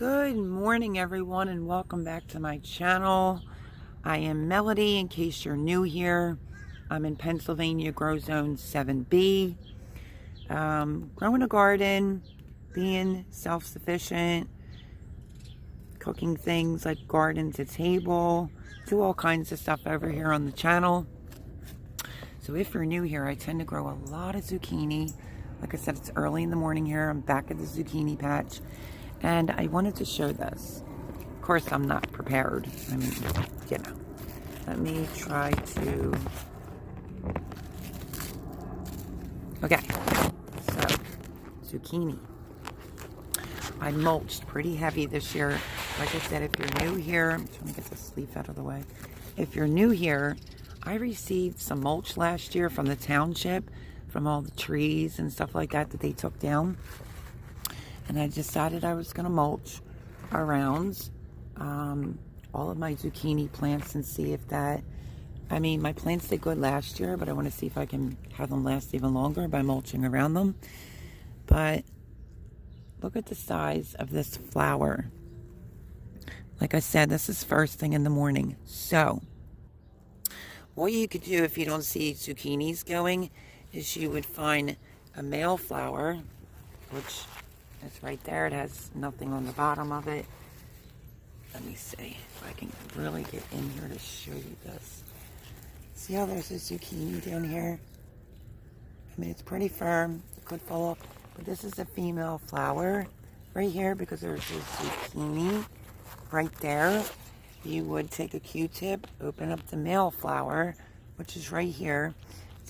Good morning everyone, and welcome back to my channel. I am Melody, in case you're new here. I'm in Pennsylvania, Grow Zone 7B. Growing a garden, being self-sufficient, cooking things like garden to table, do all kinds of stuff over here on the channel. So if you're new here, I tend to grow a lot of zucchini. Like I said, it's early in the morning here. I'm back at the zucchini patch. And I wanted to show this. Of course, I'm not prepared. I mean, you know. Let me try to... Okay. So, zucchini. I mulched pretty heavy this year. Like I said, if you're new here... I'm trying to get this leaf out of the way. If you're new here, I received some mulch last year from the township, from all the trees and stuff like that they took down. And I decided I was going to mulch around all of my zucchini plants and see if that... I mean, my plants did good last year, but I want to see if I can have them last even longer by mulching around them. But look at the size of this flower. Like I said, this is first thing in the morning. So, what you could do if you don't see zucchinis going is you would find a male flower, which... it's right there. It has nothing on the bottom of it. Let me see if I can really get in here to show you this. See how there's a zucchini down here? I mean, it's pretty firm. It could fall off. But this is a female flower right here because there's a zucchini right there. You would take a Q-tip, open up the male flower, which is right here,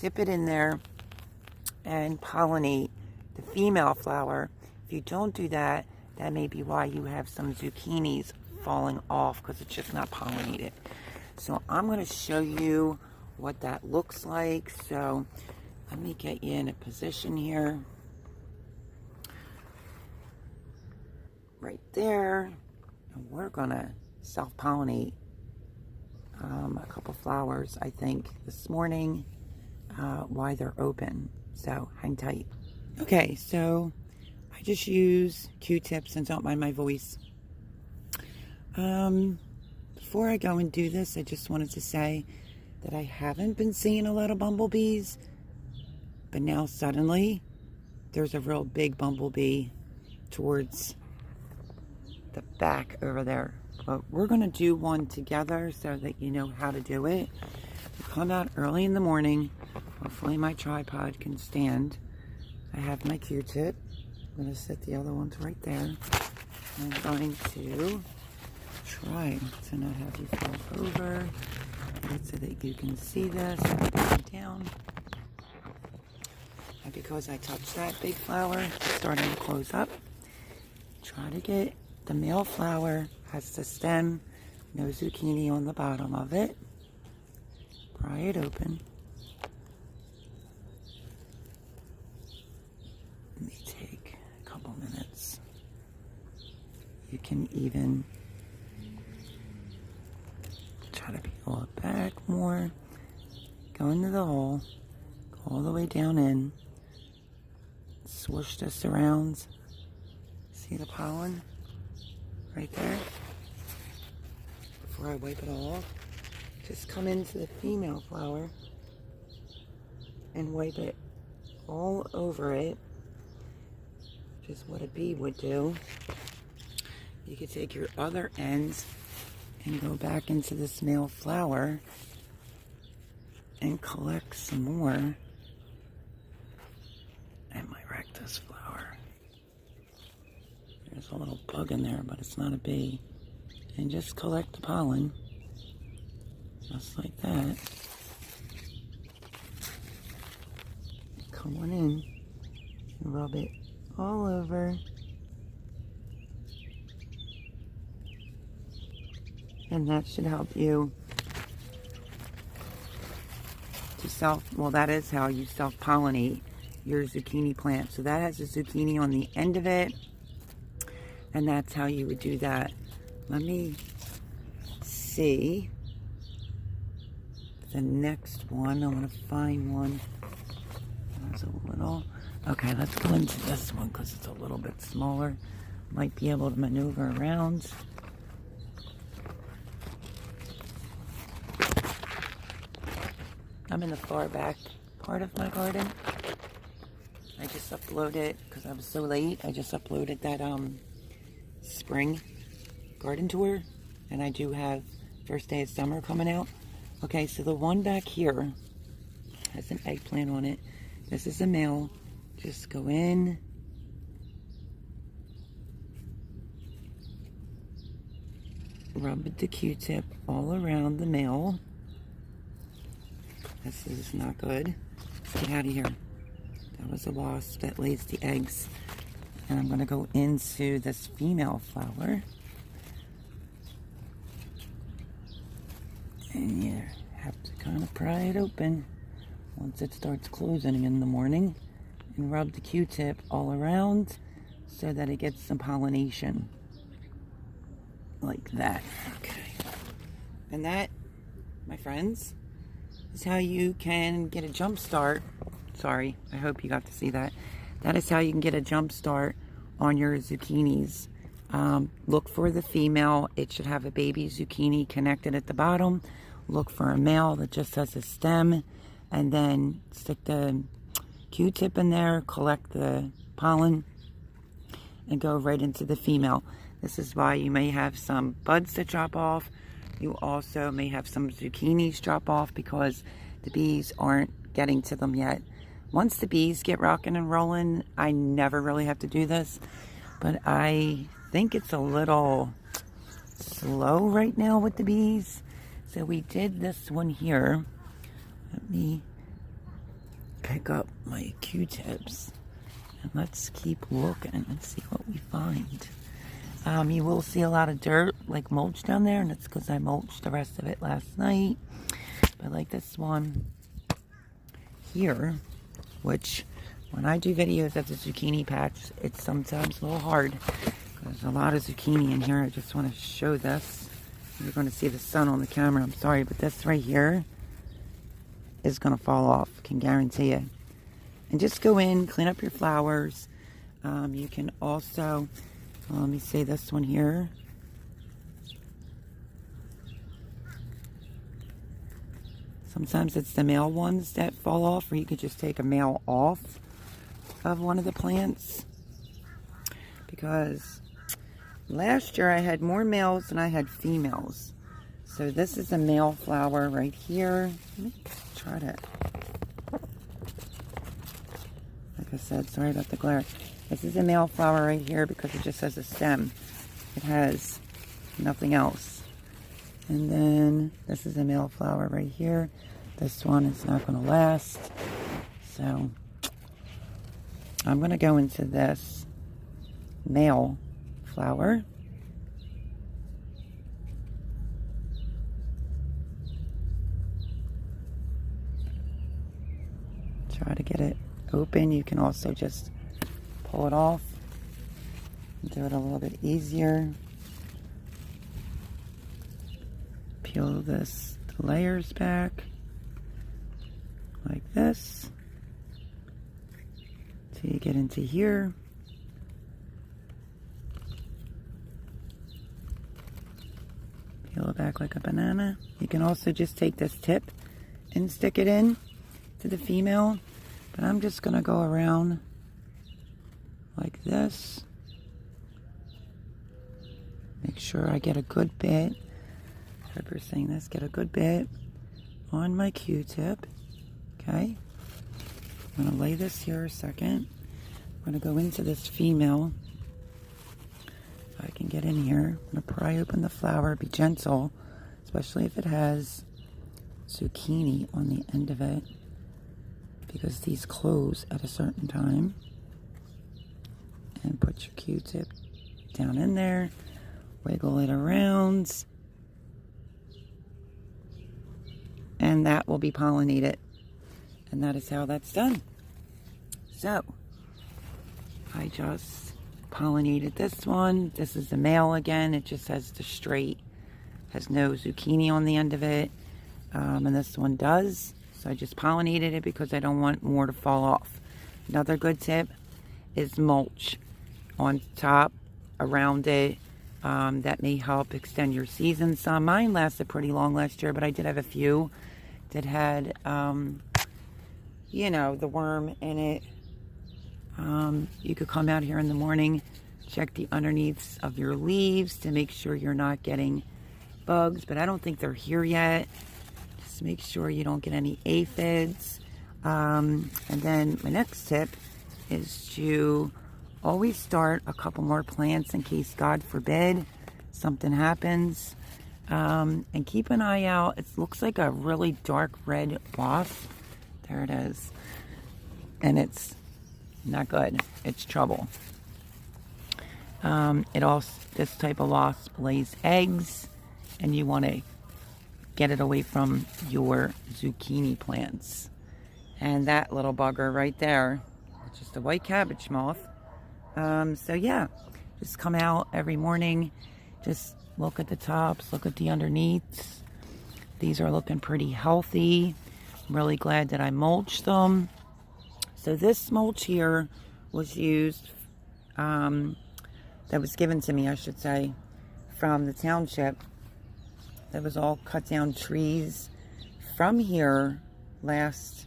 dip it in there, and pollinate the female flower. If you don't do that, that may be why you have some zucchinis falling off, because it's just not pollinated. So I'm going to show you what that looks like. So let me get you in a position here. Right there. And we're going to self-pollinate a couple flowers, I think, this morning while they're open. So hang tight. Okay, so... I just use Q-tips and don't mind my voice. Before I go and do this, I just wanted to say that I haven't been seeing a lot of bumblebees, but now suddenly there's a real big bumblebee towards the back over there. But we're going to do one together so that you know how to do it. You come out early in the morning. Hopefully my tripod can stand. I have my Q-tip. I'm going to set the other ones right there. I'm going to try to not have you fall over so that you can see this. Down. And because I touched that big flower, it's starting to close up. Try to get the male flower, has the stem, no zucchini on the bottom of it. Pry it open. Minutes. You can even try to peel it back more. Go into the hole. Go all the way down in. Swoosh this around. See the pollen? Right there. Before I wipe it all off, just come into the female flower and wipe it all over it. Just what a bee would do. You could take your other ends and go back into this male flower and collect some more. I might wreck this flower. There's a little bug in there, but it's not a bee. And just collect the pollen. Just like that. Come on in and rub it all over. And that should help you to well, that is how you self-pollinate your zucchini plant. So that has a zucchini on the end of it. And that's how you would do that. Let me see the next one. I want to find one. There's a little... Okay, let's go into this one because it's a little bit smaller. might be able to maneuver around. I'm in the far back part of my garden. I just uploaded, because I was so late, I just uploaded that spring garden tour. And I do have first day of summer coming out. Okay, so the one back here has an eggplant on it. This is a male. Just go in. Rub the Q-tip all around the male. This is not good. Get out of here. That was a wasp that lays the eggs. And I'm going to go into this female flower. And you have to kind of pry it open once it starts closing in the morning. And rub the Q-tip all around so that it gets some pollination. Like that. Okay. And that, my friends, is how you can get a jump start. Sorry, I hope you got to see that. That is how you can get a jump start on your zucchinis. Look for the female. It should have a baby zucchini connected at the bottom. Look for a male that just has a stem. And then stick the Q-tip in there, collect the pollen, and go right into the female. This is why you may have some buds that drop off. You also may have some zucchinis drop off because the bees aren't getting to them yet. Once the bees get rocking and rolling, I never really have to do this. But I think it's a little slow right now with the bees. So we did this one here. Let me pick up my Q-tips. And let's keep looking and see what we find. You will see a lot of dirt, like mulch down there, and it's because I mulched the rest of it last night. But like this one here, which when I do videos of the zucchini patch, it's sometimes a little hard. There's a lot of zucchini in here. I just want to show this. You're going to see the sun on the camera. I'm sorry, but this right here is going to fall off. Can guarantee you. And just go in, clean up your flowers. You can also, let me say this one here. Sometimes it's the male ones that fall off, or you could just take a male off of one of the plants. Because last year I had more males than I had females. So this is a male flower right here. Let me try to, like I said, sorry about the glare. This is a male flower right here because it just has a stem. It has nothing else. And then this is a male flower right here. This one is not going to last. So I'm going to go into this male flower. Try to get it open. You can also just pull it off and do it a little bit easier. Peel the layers back like this till you get into here. Peel it back like a banana. You can also just take this tip and stick it in to the female, but I'm just going to go around like this. Make sure I get a good bit. Pepper saying this, get a good bit on my Q-tip. Okay. I'm going to lay this here a second. I'm going to go into this female. If I can get in here. I'm going to pry open the flower. Be gentle, especially if it has zucchini on the end of it, because these close at a certain time. And put your Q-tip down in there. Wiggle it around. And that will be pollinated. And that is how that's done. So, I just pollinated this one. This is the male again. It just has the straight, has no zucchini on the end of it. And this one does. So I just pollinated it because I don't want more to fall off. Another good tip is mulch on top around it. That may help extend your season some. Mine lasted pretty long last year, but I did have a few that had, you know, the worm in it. You could come out here in the morning, check the underneaths of your leaves to make sure you're not getting bugs, but I don't think they're here yet. Just make sure you don't get any aphids. And then my next tip is to always start a couple more plants in case, God forbid, something happens. And keep an eye out. It looks like a really dark red wasp. There it is. And it's not good. It's trouble. This type of wasp lays eggs, and you want to get it away from your zucchini plants. And that little bugger right there, it's just a white cabbage moth. So yeah, just come out every morning, just look at the tops, look at the underneaths. These are looking pretty healthy. I'm really glad that I mulched them. So this mulch here was used, that was given to me, I should say, from the township. That was all cut down trees from here last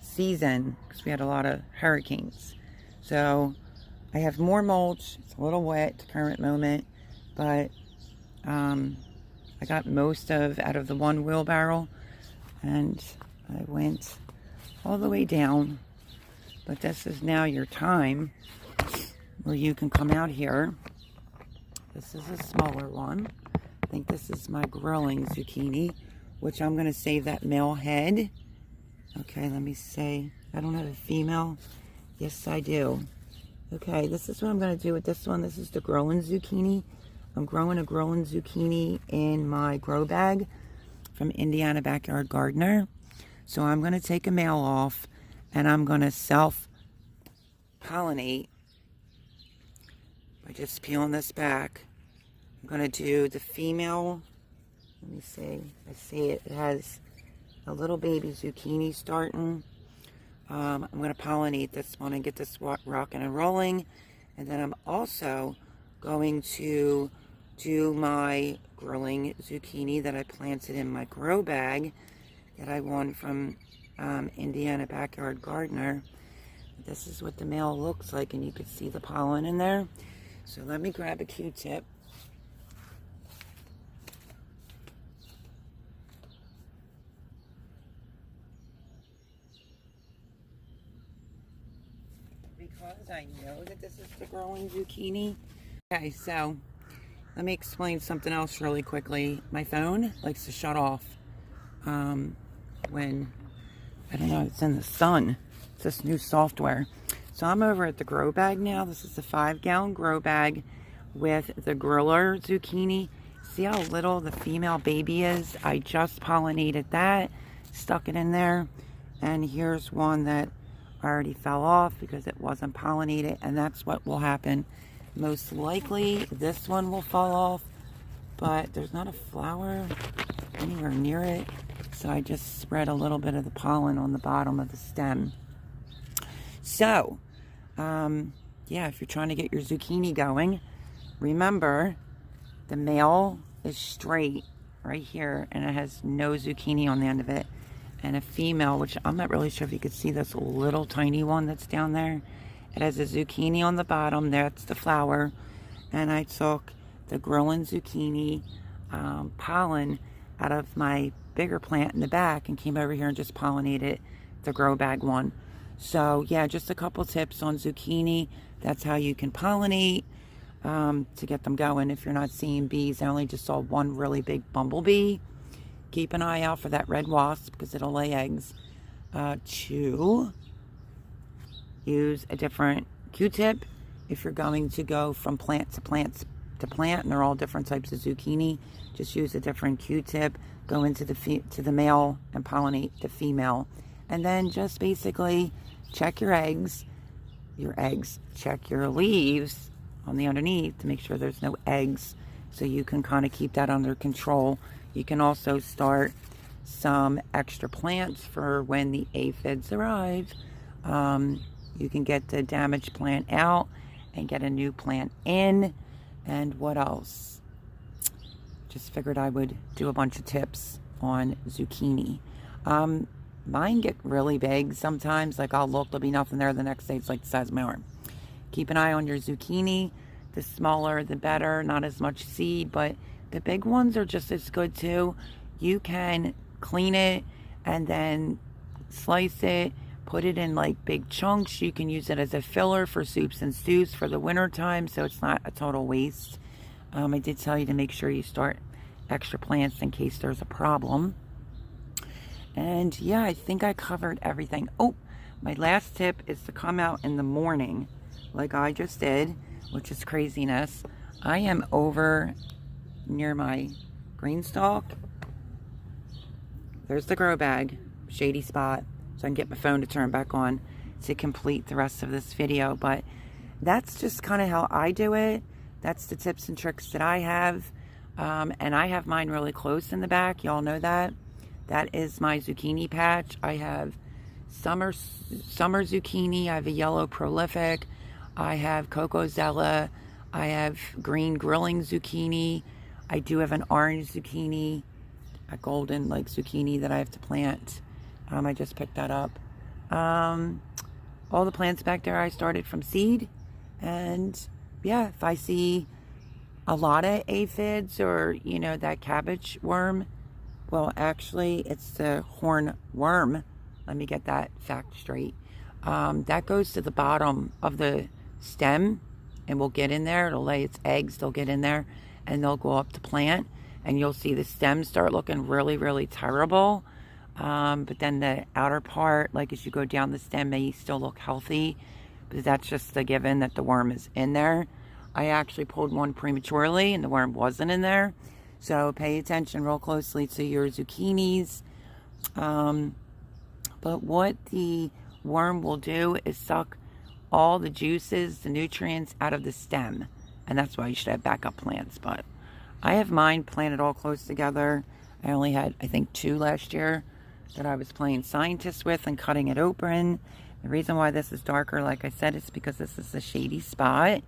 season because we had a lot of hurricanes. So I have more mulch. It's a little wet at the current moment, but I got most out of the one wheelbarrow, and I went all the way down. But this is now your time where you can come out here. This is a smaller one. I think this is my grilling zucchini, which I'm going to save that male head. Okay, let me see. I don't have a female. Yes, I do. Okay, this is what I'm going to do with this one. This is the growing zucchini. I'm growing a growing zucchini in my grow bag from Indiana Backyard Gardener. So I'm going to take a male off, and I'm going to self-pollinate by just peeling this back. I'm going to do the female. Let me see. I see it has a little baby zucchini starting. I'm going to pollinate this one and get this rocking and rolling. And then I'm also going to do my grilling zucchini that I planted in my grow bag that I won from Indiana Backyard Gardener. This is what the male looks like, and you can see the pollen in there. So let me grab a Q-tip. Because I know that this is the growing zucchini. Okay, so let me explain something else really quickly. My phone likes to shut off when, I don't know, it's in the sun. It's this new software. So I'm over at the grow bag now. This is the 5-gallon grow bag with the griller zucchini. See how little the female baby is? I just pollinated that, stuck it in there. And here's one that already fell off because it wasn't pollinated, and that's what will happen. Most likely this one will fall off, but there's not a flower anywhere near it. So I just spread a little bit of the pollen on the bottom of the stem. So, yeah, if you're trying to get your zucchini going, remember the male is straight right here, and it has no zucchini on the end of it. And a female, which I'm not really sure if you could see this little tiny one that's down there. It has a zucchini on the bottom. That's the flower. And I took the growing zucchini pollen out of my bigger plant in the back and came over here and just pollinated the grow bag one. So yeah, just a couple tips on zucchini. That's how you can pollinate to get them going. If you're not seeing bees, I only just saw one really big bumblebee. Keep an eye out for that red wasp because it'll lay eggs. To use a different Q-tip if you're going to go from plant to plant to plant, and they're all different types of zucchini. Just use a different Q-tip. Go into the male and pollinate the female, and then just basically check your eggs. Check your leaves on the underneath to make sure there's no eggs, so you can kind of keep that under control. You can also start some extra plants for when the aphids arrive. You can get the damaged plant out and get a new plant in. And what else? Just figured I would do a bunch of tips on zucchini. Mine get really big sometimes. Like I'll look, there'll be nothing there. The next day it's like the size of my arm. Keep an eye on your zucchini. The smaller, the better. Not as much seed, but the big ones are just as good too. You can clean it and then slice it, put it in like big chunks. You can use it as a filler for soups and stews for the winter time, so it's not a total waste. I did tell you to make sure you start extra plants in case there's a problem. And yeah, I think I covered everything. Oh, my last tip is to come out in the morning like I just did, which is craziness. I am over near my green stalk. There's the grow bag, shady spot, so I can get my phone to turn back on to complete the rest of this video. But that's just kind of how I do it. That's the tips and tricks that I have. And I have mine really close in the back. Y'all know that. That is my zucchini patch. I have summer zucchini. I have a yellow prolific. I have Coco Zella. I have green grilling zucchini. I do have an orange zucchini, a golden like zucchini that I have to plant. I just picked that up. All the plants back there I started from seed. And yeah, if I see a lot of aphids or, you know, that cabbage worm, well, actually, it's the horn worm. Let me get that fact straight. That goes to the bottom of the stem and will get in there. It'll lay its eggs. They'll get in there and they'll go up the plant. And you'll see the stems start looking really, really terrible. But then the outer part, like as you go down the stem, may still look healthy. But that's just the given that the worm is in there. I actually pulled one prematurely and the worm wasn't in there. So pay attention real closely to your zucchinis. But what the worm will do is suck all the juices, the nutrients out of the stem. And that's why you should have backup plants. But I have mine planted all close together. I only had, I think, 2 last year that I was playing scientist with and cutting it open. The reason why this is darker, like I said, is because this is a shady spot.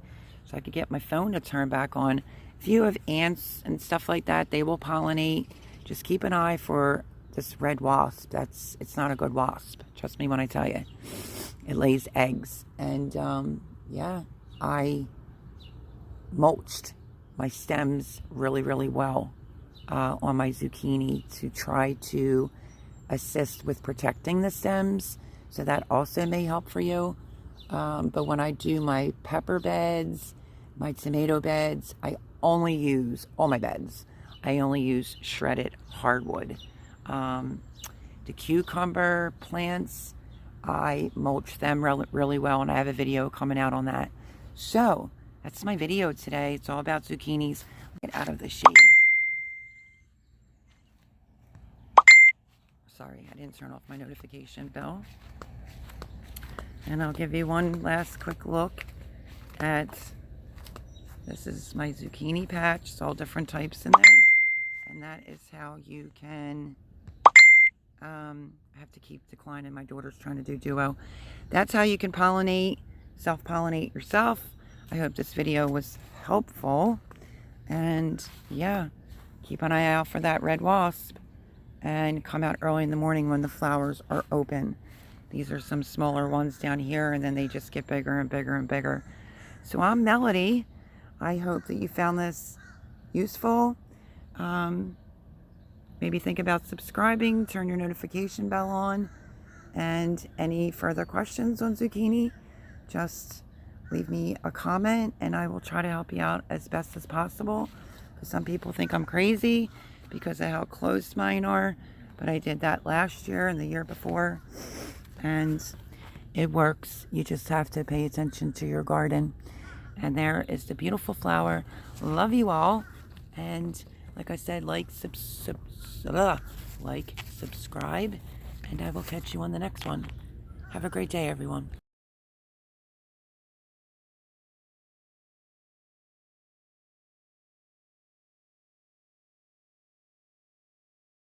So I could get my phone to turn back on. If you have ants and stuff like that, they will pollinate. Just keep an eye for this red wasp. It's not a good wasp. Trust me when I tell you. It lays eggs. And yeah, I mulched my stems really, really well on my zucchini to try to assist with protecting the stems. So that also may help for you. But when I do my pepper beds, my tomato beds, I only use, all my beds, I only use shredded hardwood. The cucumber plants, I mulch them really well, and I have a video coming out on that. So, that's my video today. It's all about zucchinis. Get out of the shade. Sorry, I didn't turn off my notification bell. And I'll give you one last quick look at, this is my zucchini patch. It's all different types in there. And that is how you can, I have to keep declining. My daughter's trying to do duo. That's how you can pollinate, self-pollinate yourself. I hope this video was helpful. And yeah, keep an eye out for that red wasp. And come out early in the morning when the flowers are open. These are some smaller ones down here, and then they just get bigger and bigger and bigger. So I'm Melody. I hope that you found this useful. Maybe think about subscribing, turn your notification bell on, and any further questions on zucchini, just leave me a comment and I will try to help you out as best as possible. Because some people think I'm crazy because of how close mine are, but I did that last year and the year before, and it works. You just have to pay attention to your garden. And there is the beautiful flower. Love you all, and like I said, like, subscribe, and I will catch you on the next one. Have a great day, everyone.